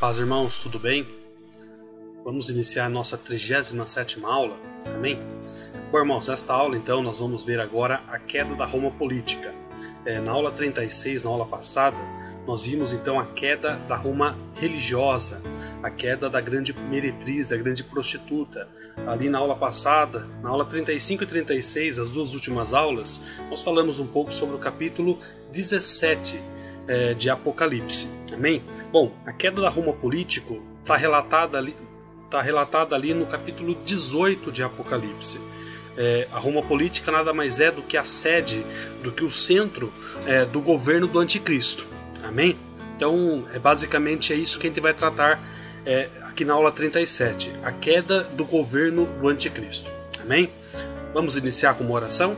Paz, irmãos, tudo bem? Vamos iniciar a nossa 37ª aula, amém? Bom, irmãos, nesta aula, então, nós vamos ver agora a queda da Roma política. Na aula 36, na aula passada, nós vimos, então, a queda da Roma religiosa, a queda da grande meretriz, da grande prostituta. Ali na aula passada, na aula 35 e 36, as duas últimas aulas, nós falamos um pouco sobre o capítulo 17 de Apocalipse, amém? Bom, a queda da Roma política está relatada ali no capítulo 18 de Apocalipse. A Roma política nada mais é do que a sede, do que o centro do governo do anticristo, amém? Então, basicamente é isso que a gente vai tratar aqui na aula 37, a queda do governo do anticristo, amém? Vamos iniciar com uma oração?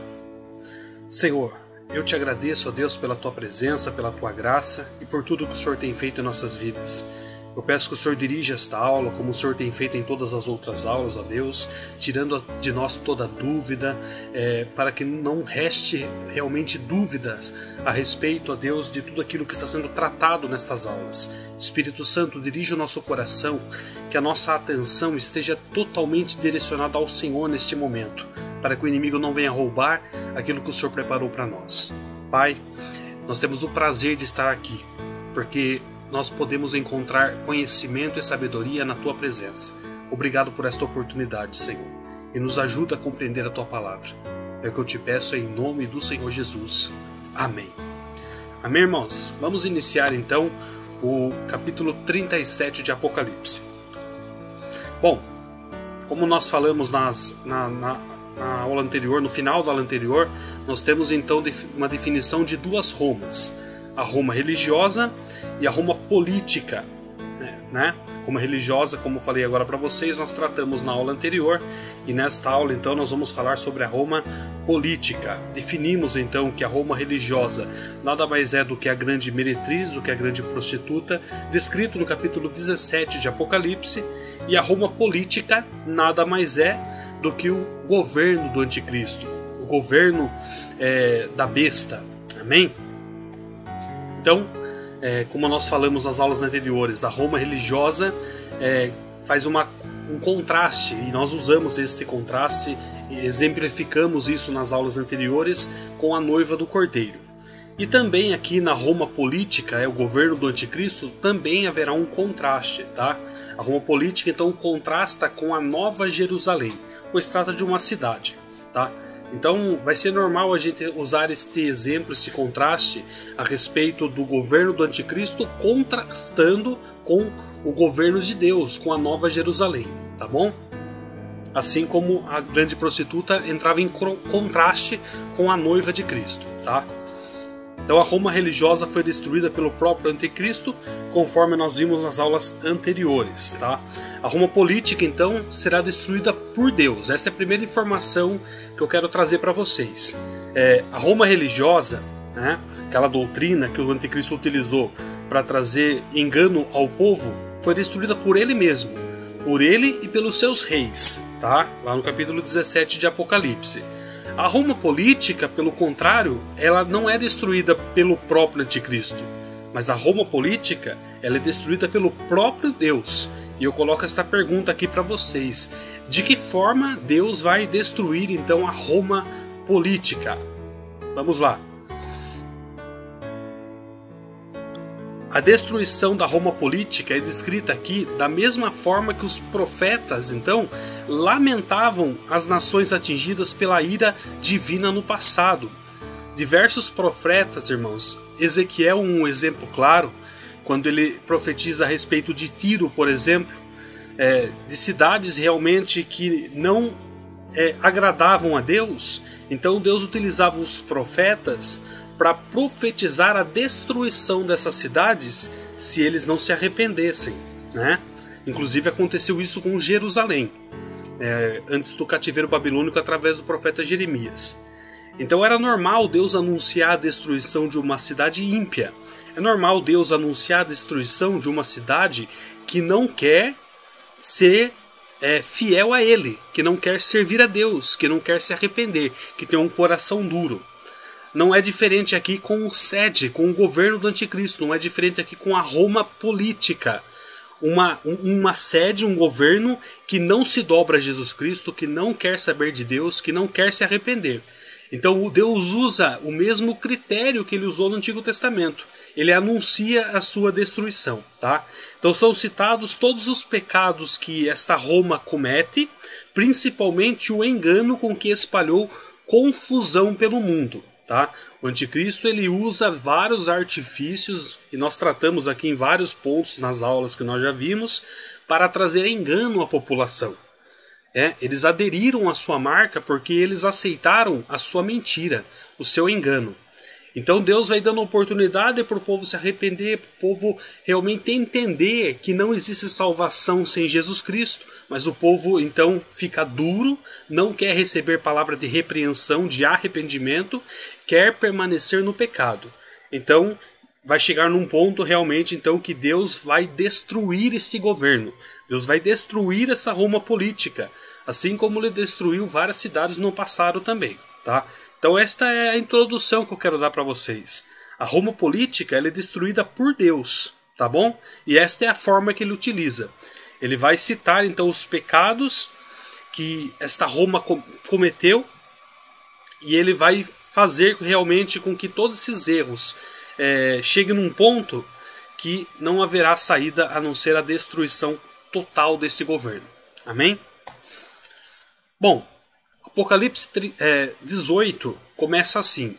Senhor, eu te agradeço, ó Deus, pela tua presença, pela tua graça e por tudo que o Senhor tem feito em nossas vidas. Eu peço que o Senhor dirija esta aula, como o Senhor tem feito em todas as outras aulas, ó Deus, tirando de nós toda dúvida, para que não reste realmente dúvidas a respeito, ó Deus, de tudo aquilo que está sendo tratado nestas aulas. Espírito Santo, dirige o nosso coração, que a nossa atenção esteja totalmente direcionada ao Senhor neste momento, para que o inimigo não venha roubar aquilo que o Senhor preparou para nós. Pai, nós temos o prazer de estar aqui, porque nós podemos encontrar conhecimento e sabedoria na Tua presença. Obrigado por esta oportunidade, Senhor, e nos ajuda a compreender a Tua palavra. É o que eu te peço em nome do Senhor Jesus. Amém. Amém, irmãos? Vamos iniciar então o capítulo 37 de Apocalipse. Bom, como nós falamos na aula anterior, no final da aula anterior, nós temos então uma definição de duas Romas. A Roma religiosa e a Roma política, né? Roma religiosa, como falei agora para vocês, nós tratamos na aula anterior, e nesta aula então nós vamos falar sobre a Roma política. Definimos então que a Roma religiosa nada mais é do que a grande meretriz, do que a grande prostituta, descrito no capítulo 17 de Apocalipse, e a Roma política nada mais é do que o governo do anticristo, o governo da besta, amém? Então, como nós falamos nas aulas anteriores, a Roma religiosa faz um contraste, e nós usamos este contraste e exemplificamos isso nas aulas anteriores com a noiva do Cordeiro. E também aqui na Roma política, o governo do anticristo, também haverá um contraste, tá? A Roma política então contrasta com a Nova Jerusalém, pois trata de uma cidade, tá? Então vai ser normal a gente usar este exemplo, esse contraste a respeito do governo do anticristo contrastando com o governo de Deus, com a Nova Jerusalém, tá bom? Assim como a grande prostituta entrava em contraste com a noiva de Cristo, tá? Então a Roma religiosa foi destruída pelo próprio anticristo, conforme nós vimos nas aulas anteriores, tá? A Roma política então será destruída por Deus. Essa é a primeira informação que eu quero trazer para vocês. A Roma religiosa, né, aquela doutrina que o anticristo utilizou para trazer engano ao povo, foi destruída por ele mesmo, por ele e pelos seus reis, tá? Lá no capítulo 17 de Apocalipse. A Roma política, pelo contrário, ela não é destruída pelo próprio anticristo, mas a Roma política ela é destruída pelo próprio Deus. E eu coloco esta pergunta aqui para vocês: de que forma Deus vai destruir então a Roma política? Vamos lá. A destruição da Roma política é descrita aqui da mesma forma que os profetas, então, lamentavam as nações atingidas pela ira divina no passado. Diversos profetas, irmãos, Ezequiel um exemplo claro, quando ele profetiza a respeito de Tiro, por exemplo, de cidades realmente que não agradavam a Deus. Então Deus utilizava os profetas para profetizar a destruição dessas cidades se eles não se arrependessem, né? Inclusive aconteceu isso com Jerusalém, antes do cativeiro babilônico através do profeta Jeremias. Então era normal Deus anunciar a destruição de uma cidade ímpia. É normal Deus anunciar a destruição de uma cidade que não quer ser fiel a Ele, que não quer servir a Deus, que não quer se arrepender, que tem um coração duro. Não é diferente aqui com o governo do anticristo, não é diferente aqui com a Roma política. uma sede, um governo que não se dobra a Jesus Cristo, que não quer saber de Deus, que não quer se arrepender. Então Deus usa o mesmo critério que ele usou no Antigo Testamento. Ele anuncia a sua destruição. Tá? Então são citados todos os pecados que esta Roma comete, principalmente o engano com que espalhou confusão pelo mundo. Tá? O anticristo ele usa vários artifícios, e nós tratamos aqui em vários pontos nas aulas que nós já vimos, para trazer engano à população. Eles aderiram à sua marca porque eles aceitaram a sua mentira, o seu engano. Então Deus vai dando oportunidade para o povo se arrepender, para o povo realmente entender que não existe salvação sem Jesus Cristo, mas o povo então fica duro, não quer receber palavra de repreensão, de arrependimento, quer permanecer no pecado. Então vai chegar num ponto realmente então que Deus vai destruir este governo, Deus vai destruir essa Roma política, assim como ele destruiu várias cidades no passado também, tá? Então esta é a introdução que eu quero dar para vocês. A Roma política ela é destruída por Deus, tá bom? E esta é a forma que ele utiliza. Ele vai citar então os pecados que esta Roma cometeu e ele vai fazer realmente com que todos esses erros cheguem num ponto que não haverá saída a não ser a destruição total desse governo. Amém? Bom, Apocalipse 18 começa assim: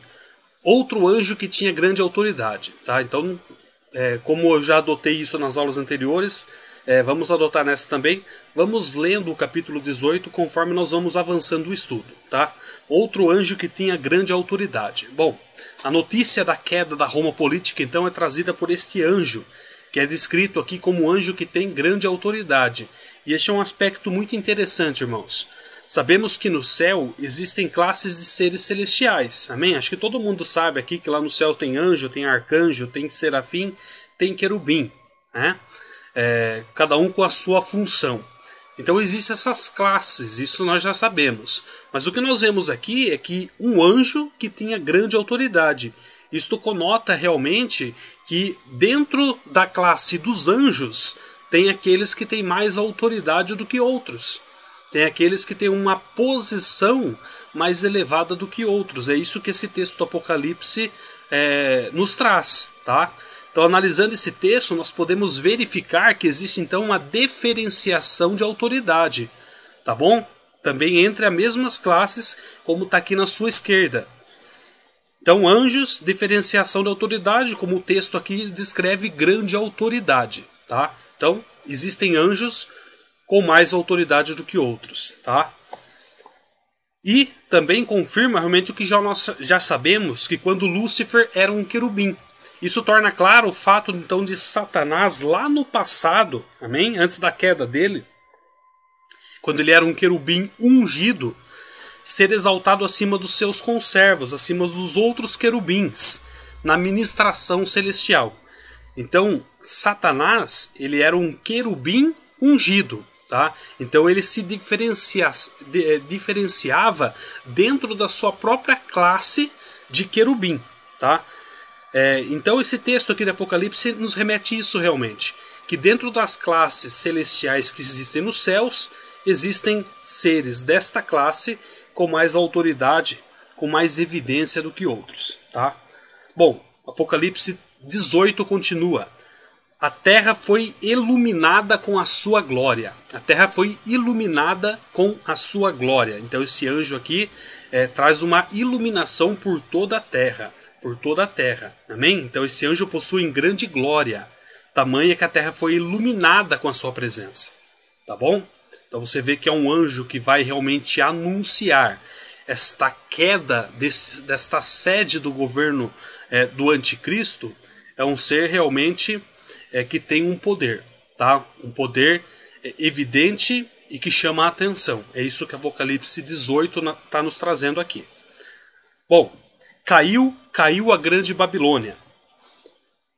outro anjo que tinha grande autoridade. Tá? Então, como eu já adotei isso nas aulas anteriores, vamos adotar nessa também. Vamos lendo o capítulo 18 conforme nós vamos avançando o estudo. Tá? Outro anjo que tinha grande autoridade. Bom, a notícia da queda da Roma política então é trazida por este anjo, que é descrito aqui como anjo que tem grande autoridade. E este é um aspecto muito interessante, irmãos. Sabemos que no céu existem classes de seres celestiais, amém? Acho que todo mundo sabe aqui que lá no céu tem anjo, tem arcanjo, tem serafim, tem querubim, né? Cada um com a sua função. Então existem essas classes, isso nós já sabemos. Mas o que nós vemos aqui é que um anjo que tinha grande autoridade. Isto conota realmente que dentro da classe dos anjos tem aqueles que têm mais autoridade do que outros. Tem aqueles que têm uma posição mais elevada do que outros. É isso que esse texto do Apocalipse nos traz. Tá? Então, analisando esse texto, nós podemos verificar que existe então uma diferenciação de autoridade. Tá bom? Também entre as mesmas classes, como está aqui na sua esquerda. Então, anjos, diferenciação de autoridade, como o texto aqui descreve grande autoridade. Tá? Então, existem anjos com mais autoridade do que outros, tá? E também confirma realmente o que nós já sabemos, que quando Lúcifer era um querubim. Isso torna claro o fato então de Satanás lá no passado, amém? Antes da queda dele, quando ele era um querubim ungido, ser exaltado acima dos seus conservos, acima dos outros querubins, na ministração celestial. Então, Satanás, ele era um querubim ungido. Tá? Então ele se diferenciava dentro da sua própria classe de querubim. Tá? Então esse texto aqui do Apocalipse nos remete a isso realmente. Que dentro das classes celestiais que existem nos céus, existem seres desta classe com mais autoridade, com mais evidência do que outros. Tá? Bom, Apocalipse 18 continua. A terra foi iluminada com a sua glória. A terra foi iluminada com a sua glória. Então esse anjo aqui traz uma iluminação por toda a terra. Por toda a terra. Amém? Então esse anjo possui grande glória. Tamanha que a terra foi iluminada com a sua presença. Tá bom? Então você vê que é um anjo que vai realmente anunciar esta queda desta sede do governo do anticristo. É um ser realmente que tem um poder, tá? Um poder evidente e que chama a atenção. É isso que Apocalipse 18 está nos trazendo aqui. Bom, caiu a grande Babilônia.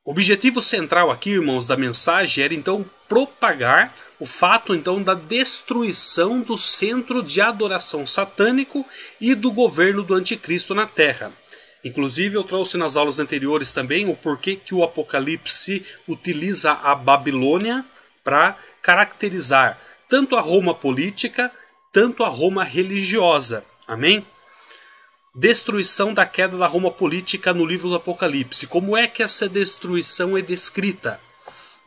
O objetivo central aqui, irmãos, da mensagem era então propagar o fato então da destruição do centro de adoração satânico e do governo do anticristo na terra. Inclusive eu trouxe nas aulas anteriores também o porquê que o Apocalipse utiliza a Babilônia para caracterizar tanto a Roma política, tanto a Roma religiosa. Amém? Destruição da queda da Roma política no livro do Apocalipse. Como é que essa destruição é descrita?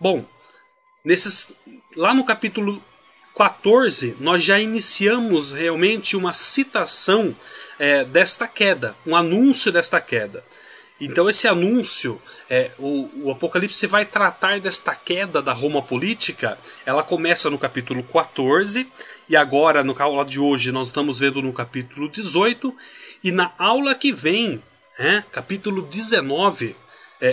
Bom, lá no capítulo 14, nós já iniciamos realmente uma citação desta queda, um anúncio desta queda. Então esse anúncio, o Apocalipse vai tratar desta queda da Roma política. Ela começa no capítulo 14 e agora, no aula de hoje, nós estamos vendo no capítulo 18. E na aula que vem, capítulo 19,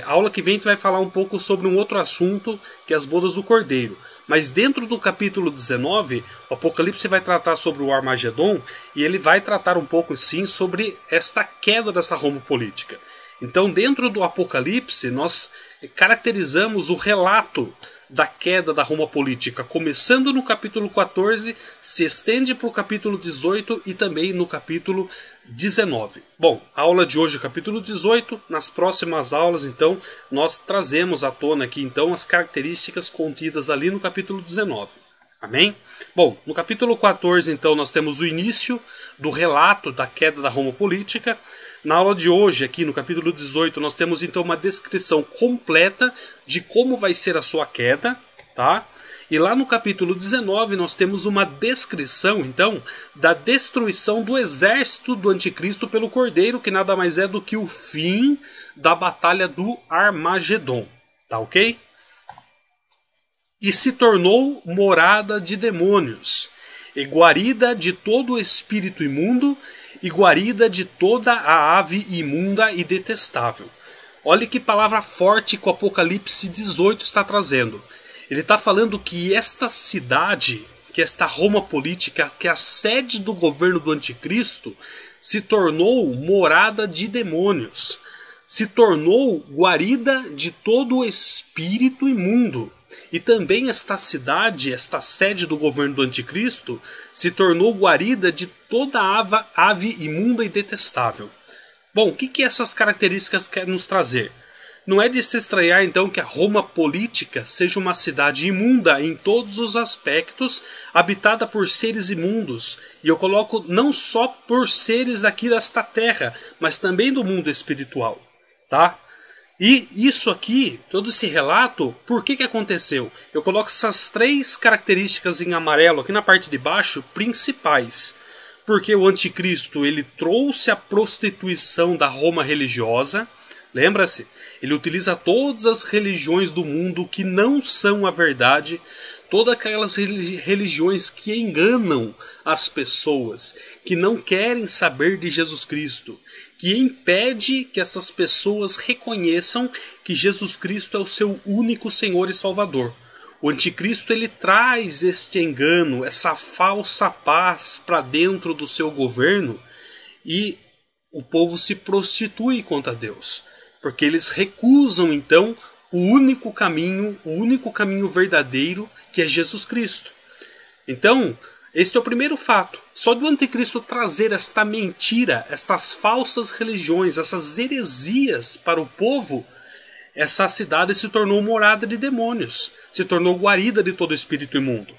aula que vem a gente vai falar um pouco sobre um outro assunto, que é as bodas do Cordeiro. Mas dentro do capítulo 19, o Apocalipse vai tratar sobre o Armagedon e ele vai tratar um pouco sim sobre esta queda dessa Roma política. Então, dentro do Apocalipse, nós caracterizamos o relato da queda da Roma política, começando no capítulo 14, se estende para o capítulo 18 e também no capítulo 19. Bom, a aula de hoje é o capítulo 18, nas próximas aulas, então, nós trazemos à tona aqui, então, as características contidas ali no capítulo 19. Amém? Bom, no capítulo 14, então, nós temos o início do relato da queda da Roma política. Na aula de hoje, aqui no capítulo 18, nós temos então uma descrição completa de como vai ser a sua queda, tá? E lá no capítulo 19, nós temos uma descrição, então, da destruição do exército do anticristo pelo Cordeiro, que nada mais é do que o fim da batalha do Armagedon, tá ok? E se tornou morada de demônios, e guarida de todo o espírito imundo, e guarida de toda a ave imunda e detestável. Olha que palavra forte que o Apocalipse 18 está trazendo. Ele está falando que esta cidade, que esta Roma política, que é a sede do governo do anticristo, se tornou morada de demônios. Se tornou guarida de todo o espírito imundo. E também esta cidade, esta sede do governo do anticristo, se tornou guarida de toda ave imunda e detestável. Bom, o que essas características querem nos trazer? Não é de se estranhar então que a Roma política seja uma cidade imunda em todos os aspectos, habitada por seres imundos. E eu coloco não só por seres daqui desta terra, mas também do mundo espiritual, tá? E isso aqui, todo esse relato, por que aconteceu? Eu coloco essas três características em amarelo aqui na parte de baixo, principais. Porque o anticristo ele trouxe a prostituição da Roma religiosa. Lembra-se? Ele utiliza todas as religiões do mundo que não são a verdade, todas aquelas religiões que enganam as pessoas, que não querem saber de Jesus Cristo, que impede que essas pessoas reconheçam que Jesus Cristo é o seu único Senhor e Salvador. O anticristo ele traz este engano, essa falsa paz para dentro do seu governo e o povo se prostitui contra Deus, porque eles recusam então o único caminho verdadeiro, que é Jesus Cristo. Então, este é o primeiro fato. Só do anticristo trazer esta mentira, estas falsas religiões, essas heresias para o povo, essa cidade se tornou morada de demônios, se tornou guarida de todo espírito imundo.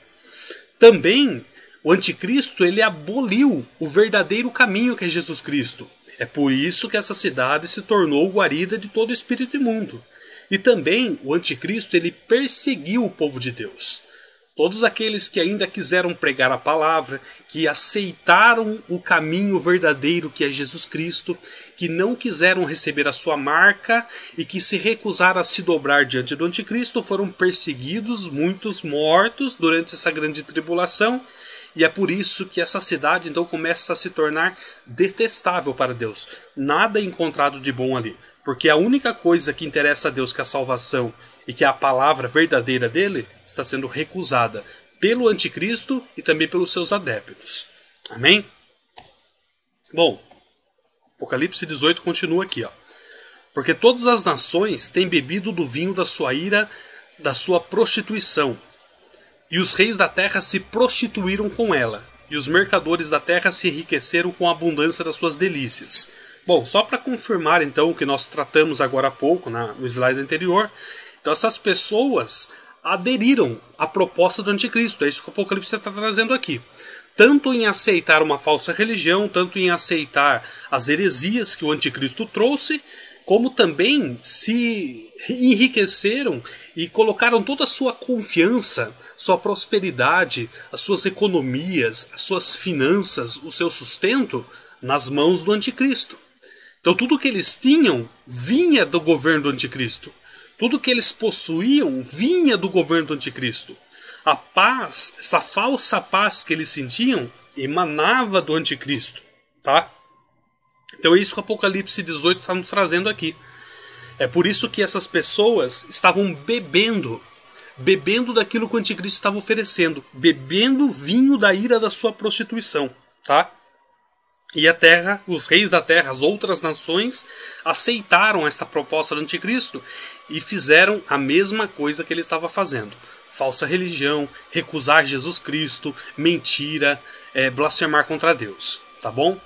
Também, o anticristo ele aboliu o verdadeiro caminho que é Jesus Cristo. É por isso que essa cidade se tornou guarida de todo espírito imundo. E também o anticristo ele perseguiu o povo de Deus. Todos aqueles que ainda quiseram pregar a palavra, que aceitaram o caminho verdadeiro que é Jesus Cristo, que não quiseram receber a sua marca e que se recusaram a se dobrar diante do anticristo, foram perseguidos, muitos mortos durante essa grande tribulação. E é por isso que essa cidade então começa a se tornar detestável para Deus. Nada é encontrado de bom ali. Porque a única coisa que interessa a Deus, que é a salvação e que é a palavra verdadeira dele, está sendo recusada pelo anticristo e também pelos seus adeptos. Amém? Bom, Apocalipse 18 continua aqui, ó. Porque todas as nações têm bebido do vinho da sua ira, da sua prostituição. E os reis da terra se prostituíram com ela, e os mercadores da terra se enriqueceram com a abundância das suas delícias. Bom, só para confirmar então o que nós tratamos agora há pouco no slide anterior, então essas pessoas aderiram à proposta do anticristo. É isso que o Apocalipse está trazendo aqui. Tanto em aceitar uma falsa religião, tanto em aceitar as heresias que o anticristo trouxe, como também se enriqueceram e colocaram toda a sua confiança, sua prosperidade, as suas economias, as suas finanças, o seu sustento nas mãos do anticristo. Então tudo que eles tinham vinha do governo do anticristo. Tudo que eles possuíam vinha do governo do anticristo. A paz, essa falsa paz que eles sentiam, emanava do anticristo, tá? Então é isso que o Apocalipse 18 está nos trazendo aqui. É por isso que essas pessoas estavam bebendo daquilo que o anticristo estava oferecendo, bebendo o vinho da ira da sua prostituição, tá? E a terra, os reis da terra, as outras nações, aceitaram esta proposta do anticristo e fizeram a mesma coisa que ele estava fazendo. Falsa religião, recusar Jesus Cristo, mentira, blasfemar contra Deus, tá bom?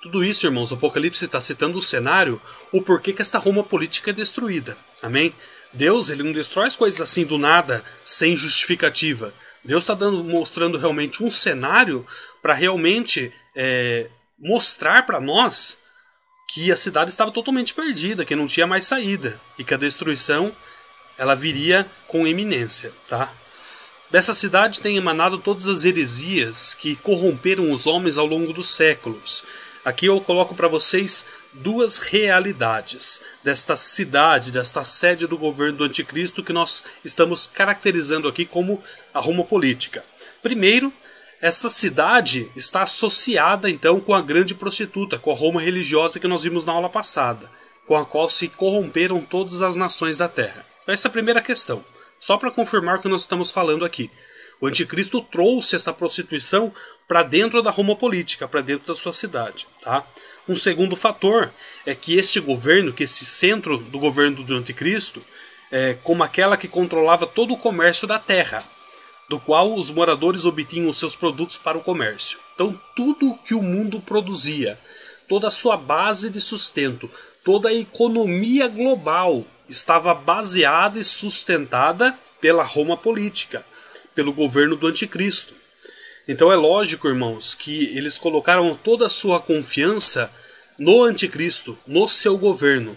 Tudo isso, irmãos, o Apocalipse está citando o cenário, o porquê que esta Roma política é destruída, amém? Deus, ele não destrói as coisas assim do nada, sem justificativa. Deus está mostrando realmente um cenário para realmente mostrar para nós que a cidade estava totalmente perdida, que não tinha mais saída e que a destruição ela viria com eminência, tá? Dessa cidade tem emanado todas as heresias que corromperam os homens ao longo dos séculos. Aqui eu coloco para vocês duas realidades desta cidade, desta sede do governo do anticristo que nós estamos caracterizando aqui como a Roma política. Primeiro, esta cidade está associada então com a grande prostituta, com a Roma religiosa que nós vimos na aula passada, com a qual se corromperam todas as nações da terra. Essa é a primeira questão, só para confirmar o que nós estamos falando aqui. O anticristo trouxe essa prostituição para dentro da Roma política, para dentro da sua cidade, tá? Um segundo fator é que este governo, que esse centro do governo do anticristo, é como aquela que controlava todo o comércio da terra, do qual os moradores obtinham os seus produtos para o comércio. Então tudo que o mundo produzia, toda a sua base de sustento, toda a economia global estava baseada e sustentada pela Roma política, pelo governo do anticristo. Então é lógico, irmãos, que eles colocaram toda a sua confiança no anticristo, no seu governo.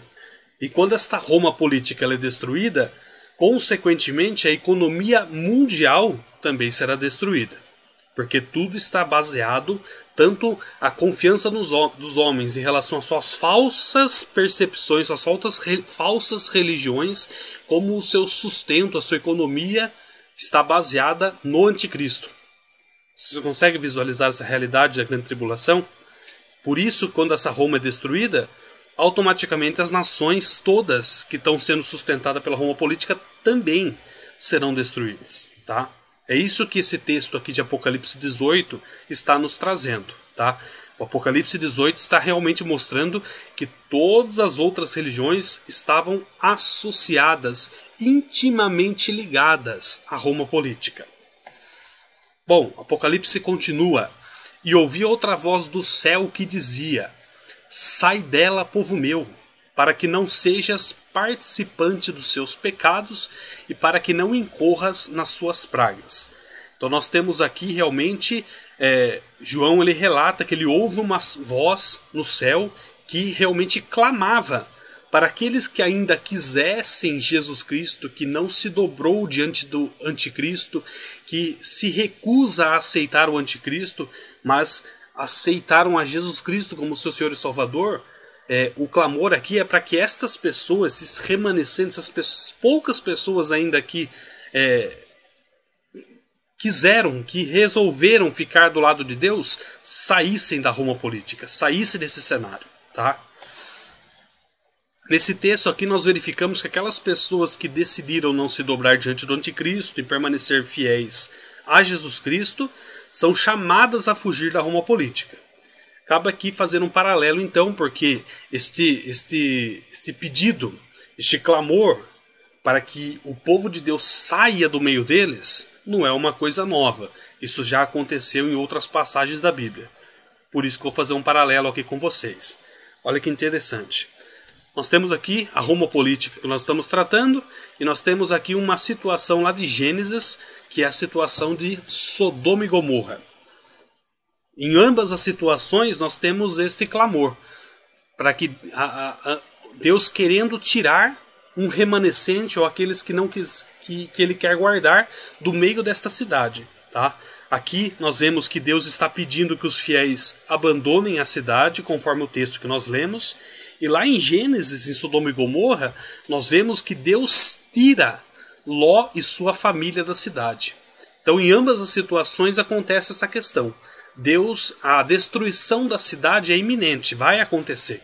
E quando esta Roma política ela é destruída, consequentemente a economia mundial também será destruída. Porque tudo está baseado, tanto a confiança dos homens em relação às suas falsas percepções, suas falsas religiões, como o seu sustento, a sua economia está baseada no anticristo. Você consegue visualizar essa realidade da grande tribulação? Por isso, quando essa Roma é destruída, automaticamente as nações todas que estão sendo sustentadas pela Roma política também serão destruídas, tá? É isso que esse texto aqui de Apocalipse 18 está nos trazendo, tá? O Apocalipse 18 está realmente mostrando que todas as outras religiões estavam associadas, intimamente ligadas à Roma política. Bom, o Apocalipse continua. E ouvi outra voz do céu que dizia: sai dela, povo meu, para que não sejas participante dos seus pecados e para que não incorras nas suas pragas. Então nós temos aqui realmente, João ele relata que ele ouve uma voz no céu que realmente clamava para aqueles que ainda quisessem Jesus Cristo, que não se dobrou diante do anticristo, que se recusa a aceitar o anticristo, mas aceitaram a Jesus Cristo como seu Senhor e Salvador. O clamor aqui é para que estas pessoas, esses remanescentes, essas poucas pessoas ainda que quiseram, que resolveram ficar do lado de Deus, saíssem da Roma política, saíssem desse cenário, tá? Nesse texto aqui nós verificamos que aquelas pessoas que decidiram não se dobrar diante do anticristo e permanecer fiéis a Jesus Cristo são chamadas a fugir da Roma política. Cabe aqui fazer um paralelo então, porque este pedido, este clamor para que o povo de Deus saia do meio deles, não é uma coisa nova. Isso já aconteceu em outras passagens da Bíblia. Por isso que eu vou fazer um paralelo aqui com vocês. Olha que interessante. nós temos aqui a Roma política que nós estamos tratando, e nós temos aqui uma situação lá de Gênesis, que é a situação de Sodoma e Gomorra. Em ambas as situações nós temos este clamor, para que Deus querendo tirar um remanescente, ou aqueles que não que ele quer guardar do meio desta cidade. Tá? Aqui nós vemos que Deus está pedindo que os fiéis abandonem a cidade, conforme o texto que nós lemos. E lá em Gênesis, em Sodoma e Gomorra, nós vemos que Deus tira Ló e sua família da cidade. Então, em ambas as situações acontece essa questão. A destruição da cidade é iminente, vai acontecer.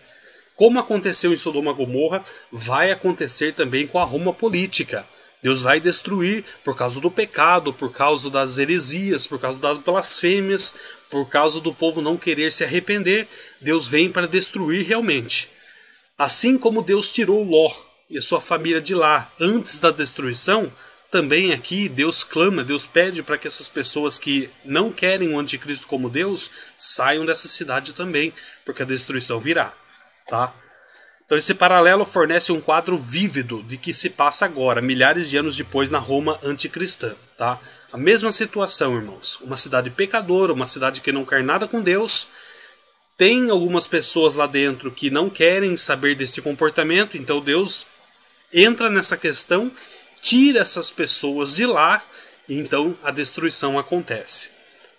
Como aconteceu em Sodoma e Gomorra, vai acontecer também com a Roma política. Deus vai destruir por causa do pecado, por causa das heresias, por causa das blasfêmias, por causa do povo não querer se arrepender. Deus vem para destruir realmente. Assim como Deus tirou Ló e a sua família de lá antes da destruição, também aqui Deus clama, Deus pede para que essas pessoas que não querem o anticristo como Deus saiam dessa cidade também, porque a destruição virá. Tá? Então esse paralelo fornece um quadro vívido de que se passa agora, milhares de anos depois, na Roma anticristã. Tá? A mesma situação, irmãos. Uma cidade pecadora, uma cidade que não quer nada com Deus. Tem algumas pessoas lá dentro que não querem saber desse comportamento, então Deus entra nessa questão, tira essas pessoas de lá, e então a destruição acontece.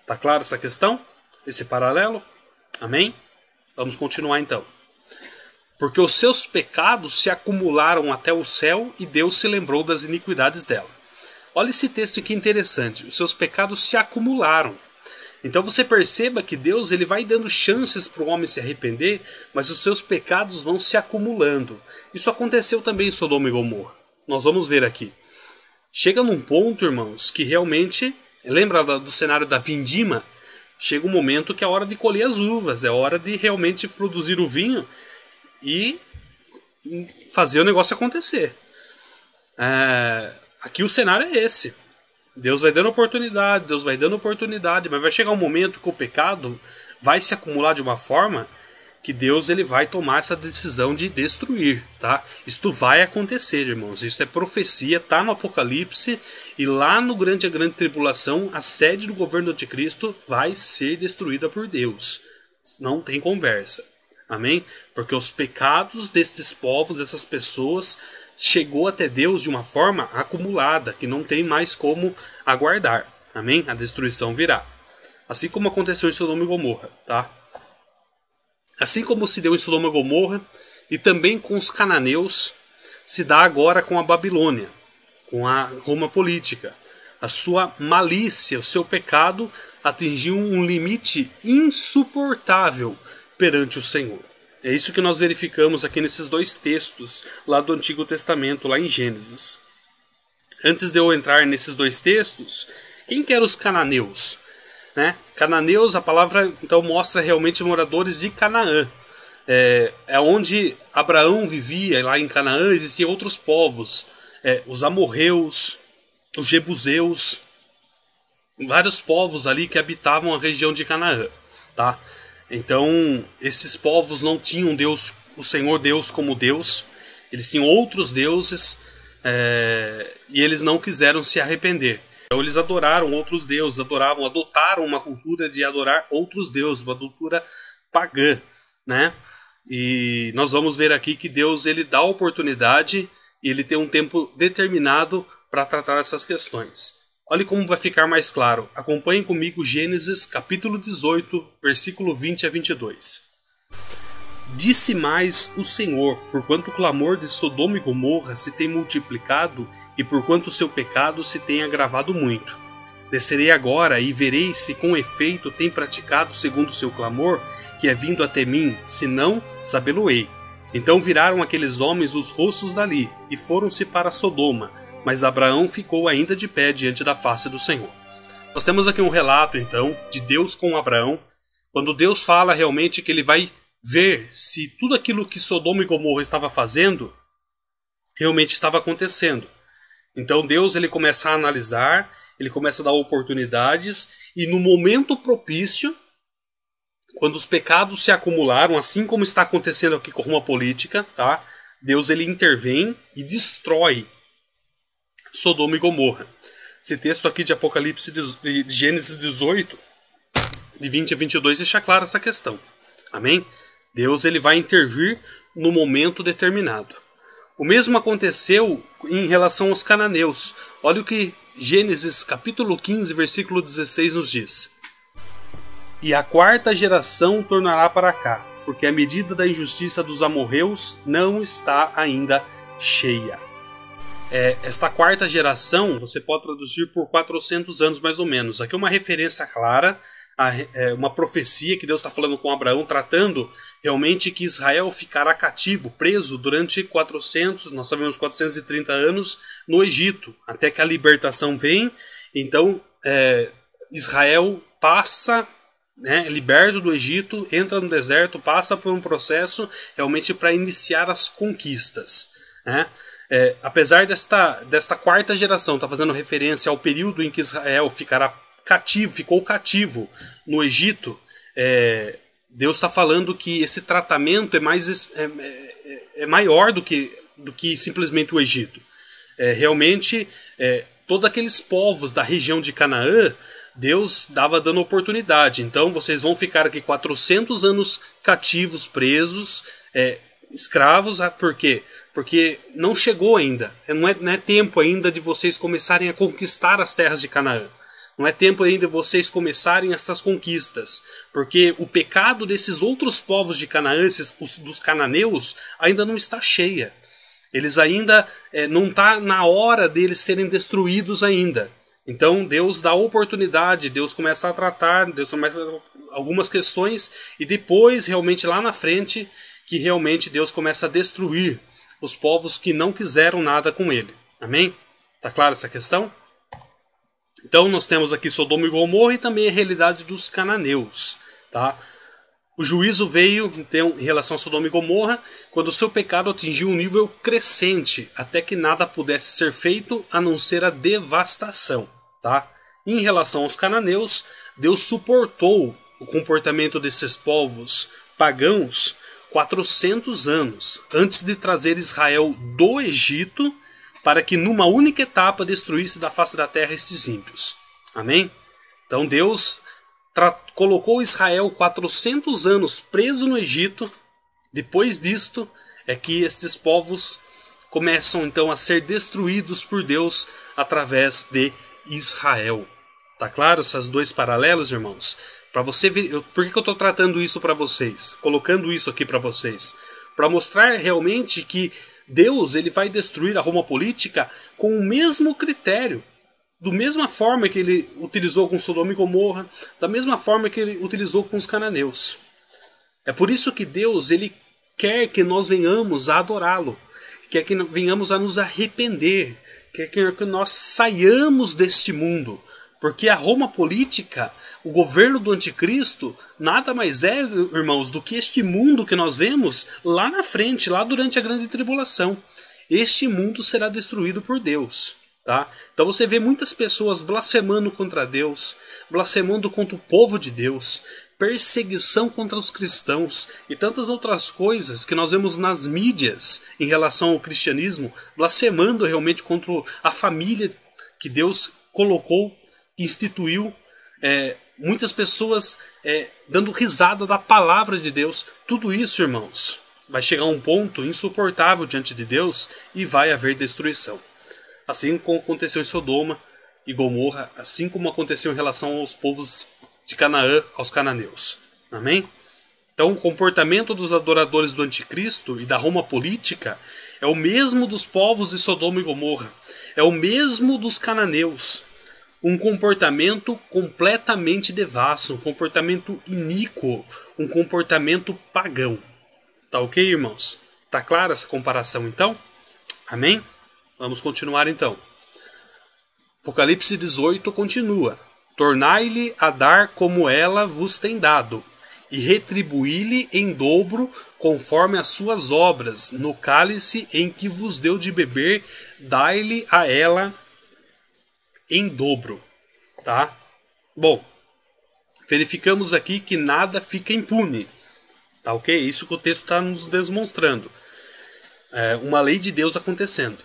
Tá claro essa questão? Esse paralelo? Amém? Vamos continuar então. Porque os seus pecados se acumularam até o céu e Deus se lembrou das iniquidades dela. Olha esse texto que interessante. Os seus pecados se acumularam. Então você perceba que Deus ele vai dando chances para o homem se arrepender, mas os seus pecados vão se acumulando. Isso aconteceu também em Sodoma e Gomorra. Nós vamos ver aqui. Chega num ponto, irmãos, que realmente, lembra do cenário da vindima? Chega um momento que é hora de colher as uvas, é hora de realmente produzir o vinho e fazer o negócio acontecer. Aqui o cenário é esse. Deus vai dando oportunidade, mas vai chegar um momento que o pecado vai se acumular de uma forma que Deus ele vai tomar essa decisão de destruir. Tá? Isto vai acontecer, irmãos. Isso é profecia, está no Apocalipse, e lá no a grande tribulação, a sede do governo do anticristo vai ser destruída por Deus. Não tem conversa. Amém? Porque os pecados destes povos, dessas pessoas, chegou até Deus de uma forma acumulada, que não tem mais como aguardar. Amém? A destruição virá. Assim como aconteceu em Sodoma e Gomorra. Tá? Assim como se deu em Sodoma e Gomorra, e também com os cananeus, se dá agora com a Babilônia, com a Roma política. A sua malícia, o seu pecado atingiu um limite insuportável perante o Senhor. É isso que nós verificamos aqui nesses dois textos lá do Antigo Testamento, lá em Gênesis. Antes de eu entrar nesses dois textos, quem que eram os cananeus? Né? Cananeus, a palavra então mostra realmente moradores de Canaã. É onde Abraão vivia, lá em Canaã existiam outros povos. Os amorreus, os jebuseus, vários povos ali que habitavam a região de Canaã. Tá? Então, esses povos não tinham Deus, o Senhor Deus como Deus. Eles tinham outros deuses e eles não quiseram se arrepender. Então eles adoraram outros deuses, adotaram uma cultura de adorar outros deuses, uma cultura pagã, né? E nós vamos ver aqui que Deus ele dá oportunidade e ele tem um tempo determinado para tratar essas questões. Olhe como vai ficar mais claro. Acompanhem comigo Gênesis capítulo 18, versículo 20 a 22. Disse mais o Senhor, porquanto o clamor de Sodoma e Gomorra se tem multiplicado e porquanto o seu pecado se tem agravado muito. Descerei agora e verei se com efeito tem praticado segundo o seu clamor, que é vindo até mim, se não, sabê-lo-ei. Então viraram aqueles homens os rostos dali e foram-se para Sodoma, mas Abraão ficou ainda de pé diante da face do Senhor. Nós temos aqui um relato, então, de Deus com Abraão, quando Deus fala realmente que ele vai ver se tudo aquilo que Sodoma e Gomorra estava fazendo realmente estava acontecendo. Então Deus ele começa a analisar, ele começa a dar oportunidades, e no momento propício, quando os pecados se acumularam, assim como está acontecendo aqui com Roma política, tá? Deus ele intervém e destrói Sodoma e Gomorra. Esse texto aqui de Apocalipse, de Gênesis 18, de 20 a 22, deixa clara essa questão. Amém? Deus ele vai intervir no momento determinado. O mesmo aconteceu em relação aos cananeus. Olha o que Gênesis capítulo 15, versículo 16 nos diz. E a quarta geração tornará para cá, porque a medida da injustiça dos amorreus não está ainda cheia. Esta quarta geração você pode traduzir por 400 anos mais ou menos. Aqui é uma referência clara, uma profecia que Deus está falando com Abraão, tratando realmente que Israel ficará cativo, preso durante 400, nós sabemos 430 anos no Egito, até que a libertação vem. Então Israel passa, liberto do Egito, entra no deserto, passa por um processo realmente para iniciar as conquistas. Apesar desta quarta geração estar fazendo referência ao período em que Israel ficou cativo no Egito, Deus está falando que esse tratamento é maior do que simplesmente o Egito. Realmente, todos aqueles povos da região de Canaã, Deus estava dando oportunidade. Então vocês vão ficar aqui 400 anos cativos, presos, escravos. Por quê? Porque não chegou ainda. Não é tempo ainda de vocês começarem a conquistar as terras de Canaã. Não é tempo ainda de vocês começarem essas conquistas. Porque o pecado desses outros povos de Canaã, dos cananeus, ainda não está cheia. Eles ainda não está na hora deles serem destruídos ainda. Então Deus dá oportunidade, Deus começa a tratar, Deus começa algumas questões, e depois, realmente lá na frente, que realmente Deus começa a destruir os povos que não quiseram nada com ele. Amém? Tá clara essa questão? Então nós temos aqui Sodoma e Gomorra e também a realidade dos cananeus. Tá? O juízo veio então, em relação a Sodoma e Gomorra quando o seu pecado atingiu um nível crescente, até que nada pudesse ser feito a não ser a devastação. Tá? Em relação aos cananeus, Deus suportou o comportamento desses povos pagãos 400 anos antes de trazer Israel do Egito para que numa única etapa destruísse da face da terra esses ímpios. Amém? Então Deus colocou Israel 400 anos preso no Egito. Depois disto é que estes povos começam então a ser destruídos por Deus através de Israel. Tá claro esses dois paralelos, irmãos? Para você ver, por que eu estou tratando isso para vocês? Colocando isso aqui para vocês? Para mostrar realmente que Deus ele vai destruir a Roma política com o mesmo critério. Da mesma forma que ele utilizou com Sodoma e Gomorra, da mesma forma que ele utilizou com os cananeus. É por isso que Deus ele quer que nós venhamos a adorá-lo, quer que venhamos a nos arrepender, quer que nós saiamos deste mundo. Porque a Roma política, o governo do anticristo, nada mais é, irmãos, do que este mundo que nós vemos lá na frente, lá durante a grande tribulação. Este mundo será destruído por Deus. Tá? Então você vê muitas pessoas blasfemando contra Deus, blasfemando contra o povo de Deus, perseguição contra os cristãos e tantas outras coisas que nós vemos nas mídias em relação ao cristianismo, blasfemando realmente contra a família que Deus colocou, instituiu, muitas pessoas dando risada da palavra de Deus. Tudo isso, irmãos, vai chegar a um ponto insuportável diante de Deus e vai haver destruição. Assim como aconteceu em Sodoma e Gomorra, assim como aconteceu em relação aos povos de Canaã, aos cananeus. Amém? Então o comportamento dos adoradores do anticristo e da Roma política é o mesmo dos povos de Sodoma e Gomorra, é o mesmo dos cananeus. Um comportamento completamente devasso, um comportamento iníquo, um comportamento pagão. Tá ok, irmãos? Tá clara essa comparação então? Amém? Vamos continuar então. Apocalipse 18 continua. Tornai-lhe a dar como ela vos tem dado, e retribuí-lhe em dobro conforme as suas obras. No cálice em que vos deu de beber, dai-lhe a ela em dobro. Tá? Bom, verificamos aqui que nada fica impune. Tá ok? Isso que o texto está nos demonstrando. uma lei de Deus acontecendo.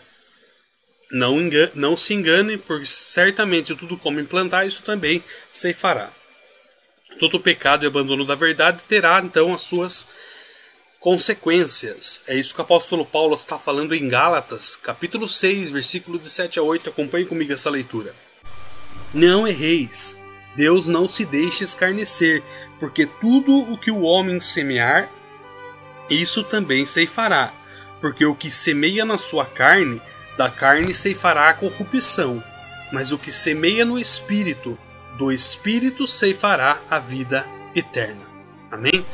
Não se engane, porque certamente tudo como implantar, isso também ceifará. Todo pecado e abandono da verdade terá então as suas consequências. É isso que o apóstolo Paulo está falando em Gálatas, capítulo 6, versículo de 7 a 8. Acompanhe comigo essa leitura. Não erreis, Deus não se deixe escarnecer, porque tudo o que o homem semear, isso também ceifará. Porque o que semeia na sua carne, da carne ceifará a corrupção, mas o que semeia no Espírito, do Espírito ceifará a vida eterna. Amém?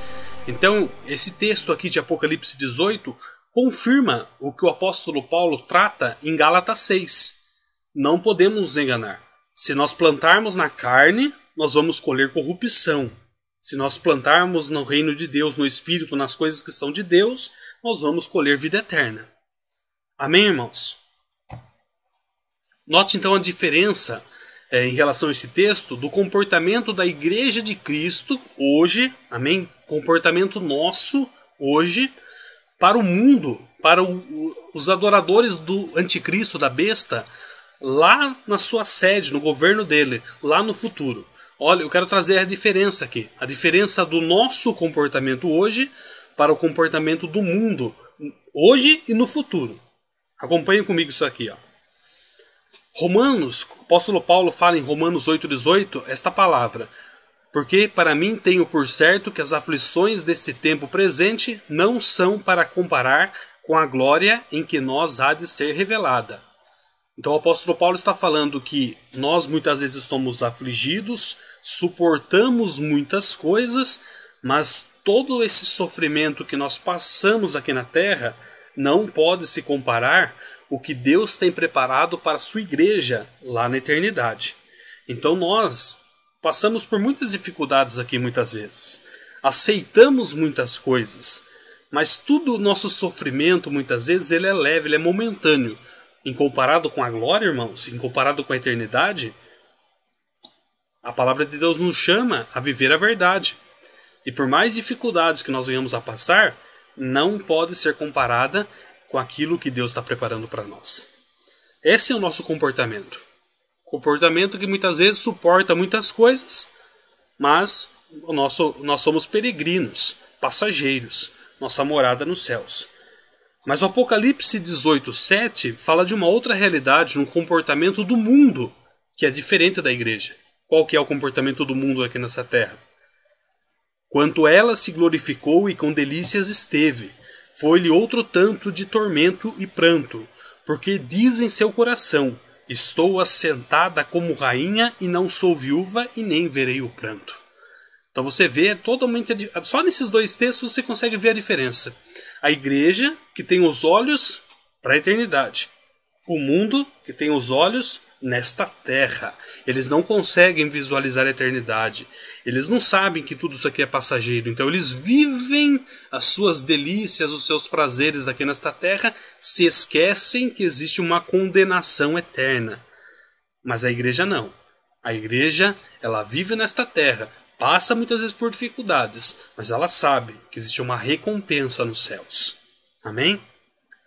Então, esse texto aqui de Apocalipse 18 confirma o que o apóstolo Paulo trata em Gálatas 6. Não podemos nos enganar. Se nós plantarmos na carne, nós vamos colher corrupção. Se nós plantarmos no reino de Deus, no Espírito, nas coisas que são de Deus, nós vamos colher vida eterna. Amém, irmãos? Note então a diferença em relação a esse texto do comportamento da Igreja de Cristo hoje, amém? Comportamento nosso hoje para o mundo, para os adoradores do anticristo, da besta, lá na sua sede, no governo dele, lá no futuro. Olha, eu quero trazer a diferença aqui. A diferença do nosso comportamento hoje para o comportamento do mundo, hoje e no futuro. Acompanhem comigo isso aqui, ó. Romanos, o apóstolo Paulo fala em Romanos 8,18 esta palavra: porque para mim tenho por certo que as aflições deste tempo presente não são para comparar com a glória em que nós há de ser revelada. Então o apóstolo Paulo está falando que nós muitas vezes estamos afligidos, suportamos muitas coisas, mas todo esse sofrimento que nós passamos aqui na terra não pode se comparar o que Deus tem preparado para a sua igreja lá na eternidade. Então nós passamos por muitas dificuldades aqui muitas vezes. Aceitamos muitas coisas, mas tudo o nosso sofrimento muitas vezes ele é leve, ele é momentâneo. Em comparado com a glória, irmãos, em comparado com a eternidade, a palavra de Deus nos chama a viver a verdade. E por mais dificuldades que nós venhamos a passar, não pode ser comparada com aquilo que Deus está preparando para nós. Esse é o nosso comportamento. Comportamento que muitas vezes suporta muitas coisas, mas nós somos peregrinos, passageiros, nossa morada nos céus. Mas o Apocalipse 18:7 fala de uma outra realidade, um comportamento do mundo, que é diferente da igreja. Qual que é o comportamento do mundo aqui nessa terra? Quanto ela se glorificou e com delícias esteve, foi-lhe outro tanto de tormento e pranto, porque diz em seu coração: estou assentada como rainha e não sou viúva e nem verei o pranto. Então você vê totalmente, só nesses dois textos você consegue ver a diferença. A igreja que tem os olhos para a eternidade, o mundo que tem os olhos nesta terra. Eles não conseguem visualizar a eternidade. Eles não sabem que tudo isso aqui é passageiro. Então eles vivem as suas delícias, os seus prazeres aqui nesta terra, se esquecem que existe uma condenação eterna. Mas a igreja não. A igreja, ela vive nesta terra, passa muitas vezes por dificuldades, mas ela sabe que existe uma recompensa nos céus. Amém?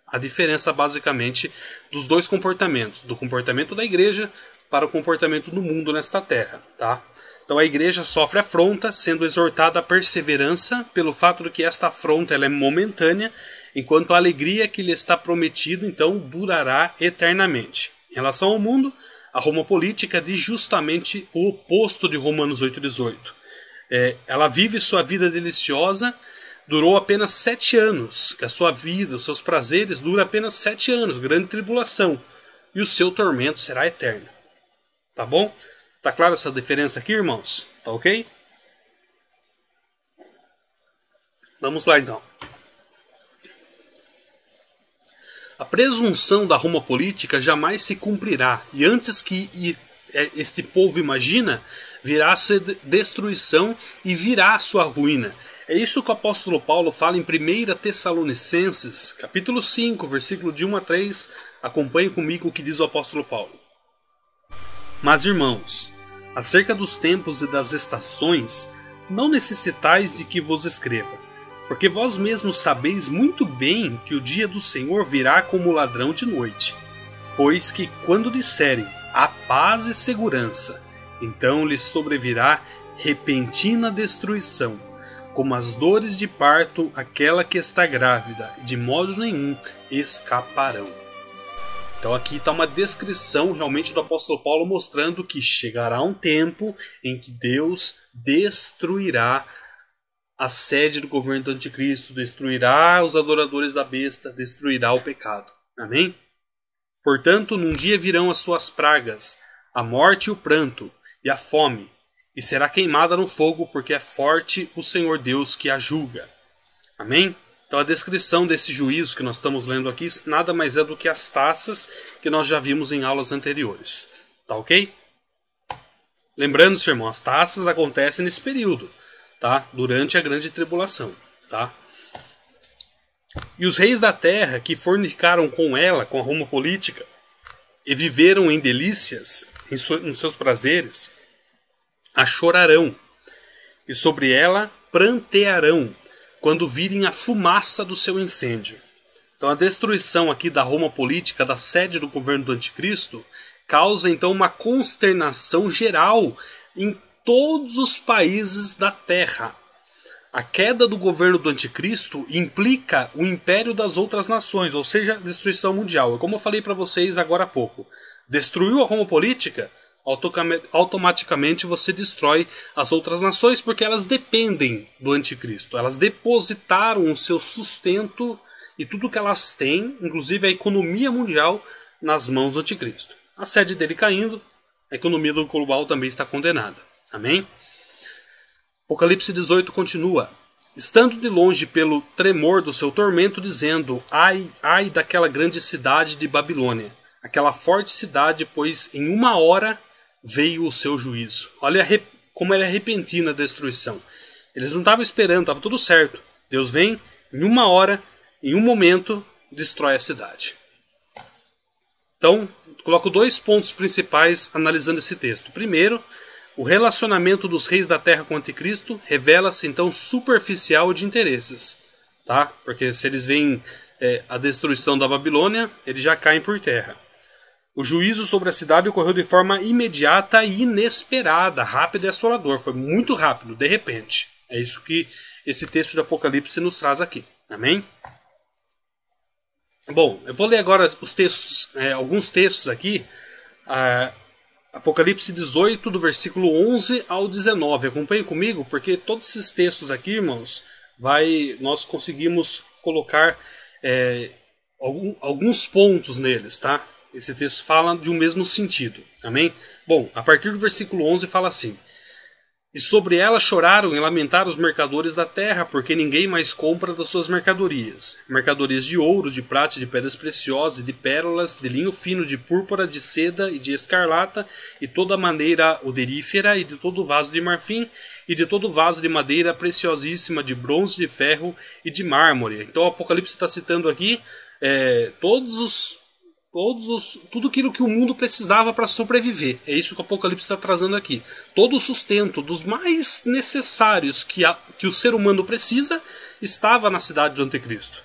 A diferença basicamente dos dois comportamentos, do comportamento da igreja para o comportamento do mundo nesta terra, tá? Então a igreja sofre afronta, sendo exortada à perseverança pelo fato de que esta afronta ela é momentânea, enquanto a alegria que lhe está prometida então durará eternamente. Em relação ao mundo, a Roma política diz justamente o oposto de Romanos 8,18. Ela vive sua vida deliciosa, durou apenas 7 anos, que a sua vida, os seus prazeres duram apenas 7 anos, grande tribulação, e o seu tormento será eterno. Tá bom? Tá clara essa diferença aqui, irmãos? Tá ok? Vamos lá então. A presunção da Roma política jamais se cumprirá, e antes que este povo imagina, virá a sua destruição e virá a sua ruína. É isso que o apóstolo Paulo fala em 1 Tessalonicenses, capítulo 5, versículo de 1 a 3. Acompanhe comigo o que diz o apóstolo Paulo. Mas, irmãos, acerca dos tempos e das estações, não necessitais de que vos escreva, Porque vós mesmos sabeis muito bem que o dia do Senhor virá como ladrão de noite. Pois que quando disserem a paz e segurança, então lhes sobrevirá repentina destruição, como as dores de parto aquela que está grávida, e de modo nenhum escaparão. Então aqui está uma descrição realmente do apóstolo Paulo mostrando que chegará um tempo em que Deus destruirá a sede do governo do anticristo, destruirá os adoradores da besta, destruirá o pecado. Amém? Portanto, num dia virão as suas pragas, a morte e o pranto, e a fome, e será queimada no fogo, porque é forte o Senhor Deus que a julga. Amém? Então a descrição desse juízo que nós estamos lendo aqui nada mais é do que as taças que nós já vimos em aulas anteriores. Tá ok? Lembrando, irmão, as taças acontecem nesse período, tá? Durante a grande tribulação, tá? E os reis da terra que fornicaram com ela, com a Roma política, e viveram em delícias, em seus prazeres, a chorarão, e sobre ela prantearão, quando virem a fumaça do seu incêndio. Então a destruição aqui da Roma política, da sede do governo do anticristo, causa então uma consternação geral em todos os países da terra. A queda do governo do anticristo implica o império das outras nações, ou seja, a destruição mundial. Como eu falei para vocês agora há pouco, destruiu a Roma política, automaticamente você destrói as outras nações, porque elas dependem do anticristo. Elas depositaram o seu sustento e tudo que elas têm, inclusive a economia mundial, nas mãos do anticristo. A sede dele caindo, a economia do global também está condenada. Amém? Apocalipse 18 continua: estando de longe pelo tremor do seu tormento, dizendo: ai, ai daquela grande cidade de Babilônia, aquela forte cidade, pois em uma hora veio o seu juízo. Olha como era repentina a destruição. Eles não estavam esperando, estava tudo certo. Deus vem, em uma hora, em um momento, destrói a cidade. Então, coloco 2 pontos principais analisando esse texto. Primeiro, o relacionamento dos reis da terra com o anticristo revela-se então superficial de interesses. Tá? Porque se eles veem a destruição da Babilônia, eles já caem por terra. O juízo sobre a cidade ocorreu de forma imediata e inesperada, rápido e assolador. Foi muito rápido, de repente. É isso que esse texto de Apocalipse nos traz aqui. Amém? Bom, eu vou ler agora os textos, alguns textos aqui. Apocalipse 18, do versículo 11 ao 19. Acompanhem comigo, porque todos esses textos aqui, irmãos, nós conseguimos colocar alguns pontos neles, tá? Esse texto fala de um mesmo sentido. Amém? Bom, a partir do versículo 11 fala assim: e sobre ela choraram e lamentaram os mercadores da terra, porque ninguém mais compra das suas mercadorias. Mercadorias de ouro, de prata, de pedras preciosas, de pérolas, de linho fino, de púrpura, de seda e de escarlata, e toda maneira odorífera, e de todo vaso de marfim, e de todo vaso de madeira preciosíssima, de bronze, de ferro e de mármore. Então o Apocalipse está citando aqui tudo aquilo que o mundo precisava para sobreviver. É isso que o Apocalipse está trazendo aqui. Todo o sustento dos mais necessários que o ser humano precisa estava na cidade do anticristo.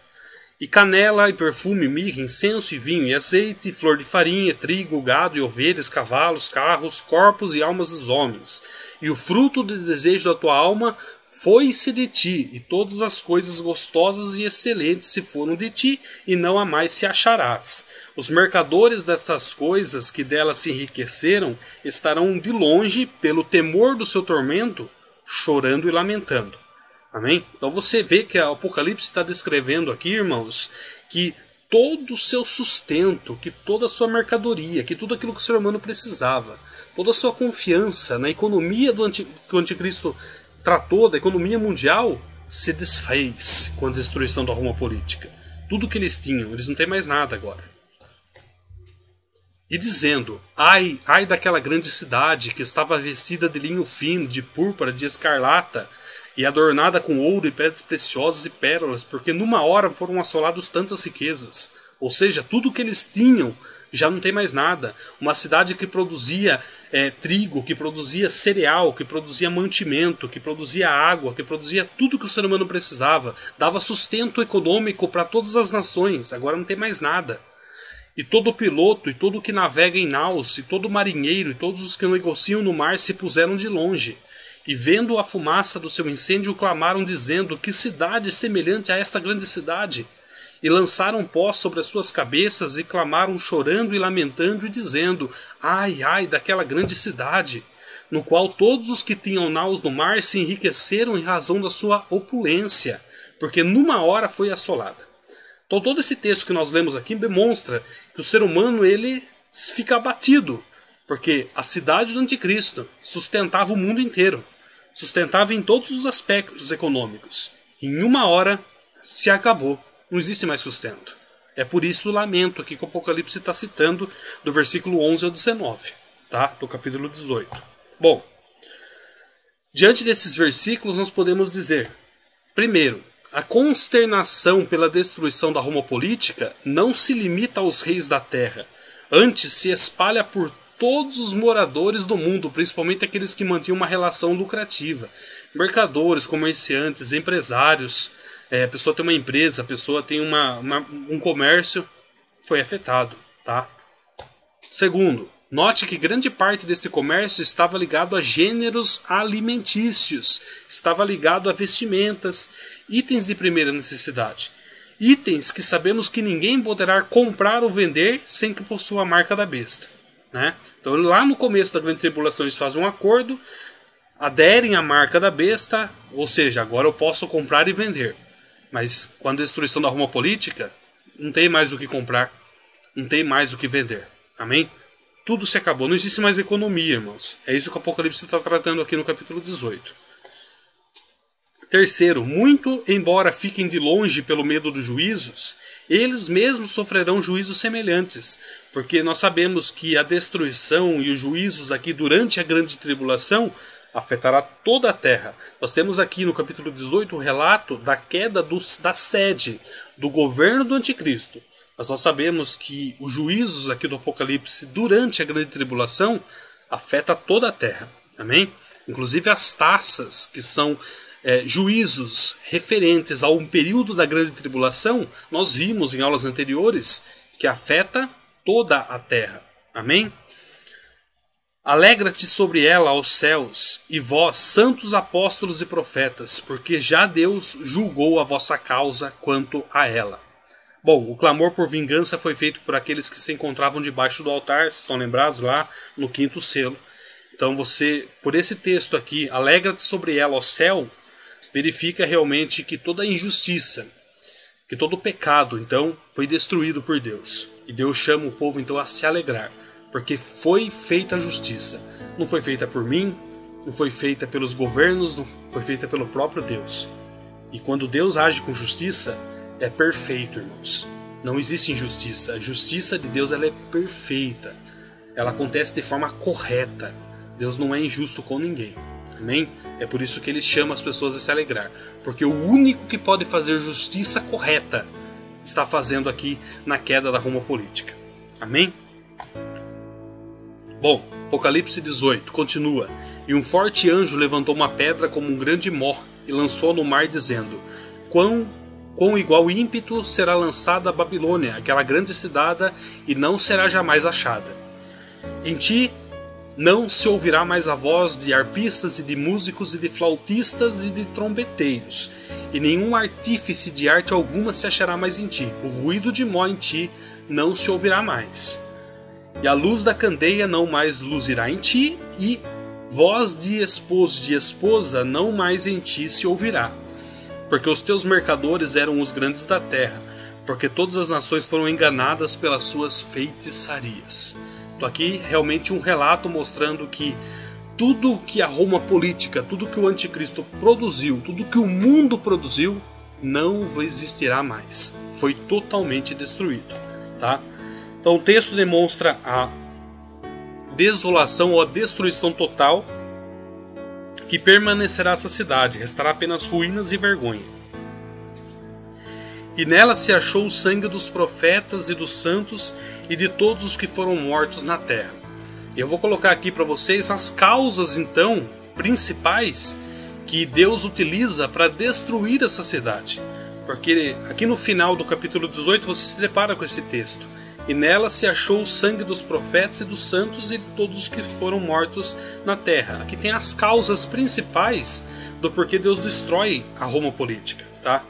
E canela, e perfume, mirra, incenso, e vinho, e azeite, e flor de farinha, trigo, gado, e ovelhas, cavalos, carros, corpos e almas dos homens. E o fruto do desejo da tua alma foi-se de ti, e todas as coisas gostosas e excelentes se foram de ti, e não a mais se acharás. Os mercadores destas coisas que delas se enriqueceram estarão de longe, pelo temor do seu tormento, chorando e lamentando. Amém? Então você vê que o Apocalipse está descrevendo aqui, irmãos, que todo o seu sustento, que toda a sua mercadoria, que tudo aquilo que o ser humano precisava, toda a sua confiança na economia que o anticristo tratou, da economia mundial, se desfez com a destruição da Roma política. Tudo que eles tinham, eles não têm mais nada agora. E dizendo: ai, ai daquela grande cidade que estava vestida de linho fino, de púrpura, de escarlata, e adornada com ouro e pedras preciosas e pérolas, porque numa hora foram assolados tantas riquezas. Ou seja, tudo que eles tinham já não tem mais nada. Uma cidade que produzia trigo, que produzia cereal, que produzia mantimento, que produzia água, que produzia tudo que o ser humano precisava, dava sustento econômico para todas as nações, agora não tem mais nada. E todo piloto, e todo que navega em naus, e todo marinheiro, e todos os que negociam no mar se puseram de longe. E vendo a fumaça do seu incêndio, clamaram dizendo: que cidade semelhante a esta grande cidade! E lançaram pó sobre as suas cabeças, e clamaram chorando e lamentando, e dizendo: ai, ai, daquela grande cidade, no qual todos os que tinham naus no mar se enriqueceram em razão da sua opulência, porque numa hora foi assolada. Então todo esse texto que nós lemos aqui demonstra que o ser humano ele fica abatido, porque a cidade do anticristo sustentava o mundo inteiro, sustentava em todos os aspectos econômicos. Em uma hora se acabou, não existe mais sustento. É por isso o lamento aqui que o Apocalipse está citando do versículo 11 ao 19, tá? Do capítulo 18. Bom, diante desses versículos nós podemos dizer, primeiro, a consternação pela destruição da Roma política não se limita aos reis da terra, antes se espalha por todos os moradores do mundo, principalmente aqueles que mantinham uma relação lucrativa. Mercadores, comerciantes, empresários, a pessoa tem uma empresa, a pessoa tem um comércio, foi afetado. Tá? Segundo, note que grande parte deste comércio estava ligado a gêneros alimentícios, estava ligado a vestimentas, itens de primeira necessidade. Itens que sabemos que ninguém poderá comprar ou vender sem que possua a marca da besta. Né? Então lá no começo da grande tribulação eles fazem um acordo, aderem à marca da besta, ou seja, agora eu posso comprar e vender. Mas com a destruição da Roma política, não tem mais o que comprar, não tem mais o que vender. Amém? Tudo se acabou, não existe mais economia, irmãos. É isso que o Apocalipse está tratando aqui no capítulo 18. Terceiro, muito embora fiquem de longe pelo medo dos juízos, eles mesmos sofrerão juízos semelhantes, porque nós sabemos que a destruição e os juízos aqui durante a grande tribulação afetará toda a terra. Nós temos aqui no capítulo 18 o relato da queda da sede, do governo do anticristo. Mas nós sabemos que os juízos aqui do Apocalipse durante a grande tribulação afeta toda a terra. Amém? Inclusive as taças, que são juízos referentes a um período da grande tribulação, nós vimos em aulas anteriores que afeta toda a terra. Amém? Alegra-te sobre ela, aos céus, e vós, santos apóstolos e profetas, porque já Deus julgou a vossa causa quanto a ela. Bom, o clamor por vingança foi feito por aqueles que se encontravam debaixo do altar, vocês estão lembrados lá no 5º selo. Então você, por esse texto aqui, alegra-te sobre ela, ao céu, verifica realmente que toda a injustiça, que todo o pecado, então, foi destruído por Deus. E Deus chama o povo, então, a se alegrar, porque foi feita a justiça. Não foi feita por mim, não foi feita pelos governos, não foi feita pelo próprio Deus. E quando Deus age com justiça, é perfeito, irmãos. Não existe injustiça. A justiça de Deus ela é perfeita. Ela acontece de forma correta. Deus não é injusto com ninguém. Amém? É por isso que ele chama as pessoas a se alegrar. Porque o único que pode fazer justiça correta está fazendo aqui na queda da Roma política. Amém? Bom, Apocalipse 18 continua. E um forte anjo levantou uma pedra como um grande mó e lançou no mar, dizendo: com igual ímpeto será lançada a Babilônia, aquela grande cidade, e não será jamais achada. Em ti não se ouvirá mais a voz de arpistas e de músicos e de flautistas e de trombeteiros, e nenhum artífice de arte alguma se achará mais em ti. O ruído de mó em ti não se ouvirá mais. E a luz da candeia não mais luzirá em ti, e voz de esposo e de esposa não mais em ti se ouvirá. Porque os teus mercadores eram os grandes da terra, porque todas as nações foram enganadas pelas suas feitiçarias. Então aqui realmente um relato mostrando que tudo que a Roma política, tudo que o anticristo produziu, tudo que o mundo produziu, não existirá mais. Foi totalmente destruído. Tá? Então o texto demonstra a desolação ou a destruição total que permanecerá essa cidade, restará apenas ruínas e vergonha. E nela se achou o sangue dos profetas e dos santos e de todos os que foram mortos na terra. Eu vou colocar aqui para vocês as causas, então, principais que Deus utiliza para destruir essa cidade. Porque aqui no final do capítulo 18 você se depara com esse texto. E nela se achou o sangue dos profetas e dos santos e de todos os que foram mortos na terra. Aqui tem as causas principais do porquê Deus destrói a Roma política, tá?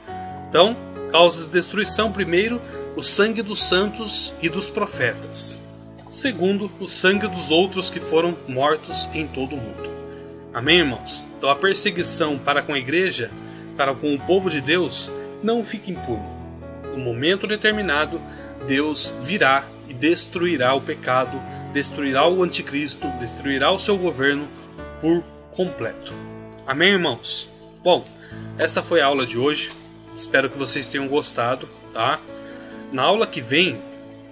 Então, causas de destruição: primeiro, o sangue dos santos e dos profetas. Segundo, o sangue dos outros que foram mortos em todo o mundo. Amém, irmãos? Então a perseguição para com a igreja, para com o povo de Deus, não fica impune. No momento determinado, Deus virá e destruirá o pecado, destruirá o anticristo, destruirá o seu governo por completo. Amém, irmãos? Bom, esta foi a aula de hoje. Espero que vocês tenham gostado, tá? Na aula que vem,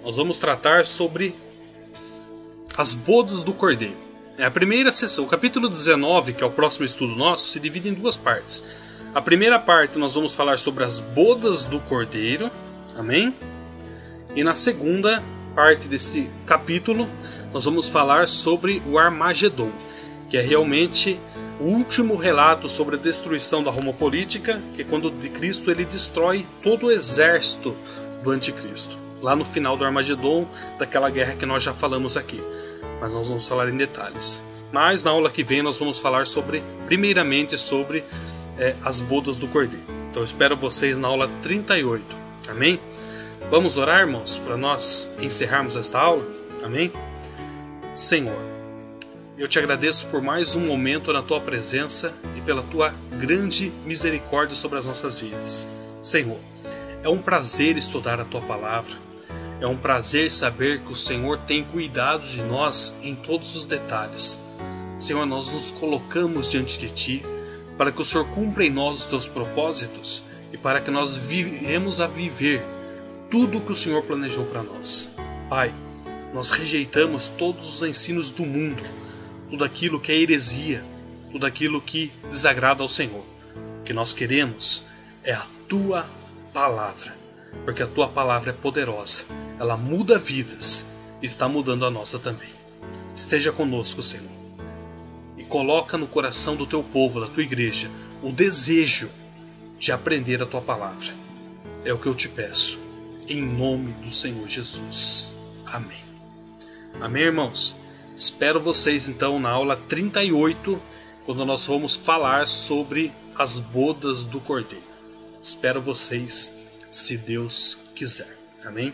nós vamos tratar sobre as bodas do Cordeiro. É a primeira sessão. O capítulo 19, que é o próximo estudo nosso, se divide em duas partes. A primeira parte nós vamos falar sobre as bodas do Cordeiro. Amém? E na segunda parte desse capítulo, nós vamos falar sobre o Armagedon, que é realmente o último relato sobre a destruição da Roma política, que é quando de Cristo ele destrói todo o exército do anticristo. Lá no final do Armagedon, daquela guerra que nós já falamos aqui. Mas nós vamos falar em detalhes. Mas na aula que vem nós vamos falar primeiramente sobre as bodas do Cordeiro. Então eu espero vocês na aula 38. Amém? Vamos orar, irmãos, para nós encerrarmos esta aula? Amém? Senhor, eu te agradeço por mais um momento na tua presença e pela tua grande misericórdia sobre as nossas vidas. Senhor, é um prazer estudar a tua palavra. É um prazer saber que o Senhor tem cuidado de nós em todos os detalhes. Senhor, nós nos colocamos diante de ti para que o Senhor cumpra em nós os teus propósitos e para que nós viemos a viver tudo o que o Senhor planejou para nós. Pai, nós rejeitamos todos os ensinos do mundo, tudo aquilo que é heresia, tudo aquilo que desagrada ao Senhor. O que nós queremos é a tua palavra, porque a tua palavra é poderosa, ela muda vidas e está mudando a nossa também. Esteja conosco, Senhor, e coloca no coração do teu povo, da tua igreja, o desejo de aprender a tua palavra. É o que eu te peço, em nome do Senhor Jesus. Amém. Amém, irmãos? Espero vocês então na aula 38, quando nós vamos falar sobre as bodas do Cordeiro. Espero vocês, se Deus quiser. Amém?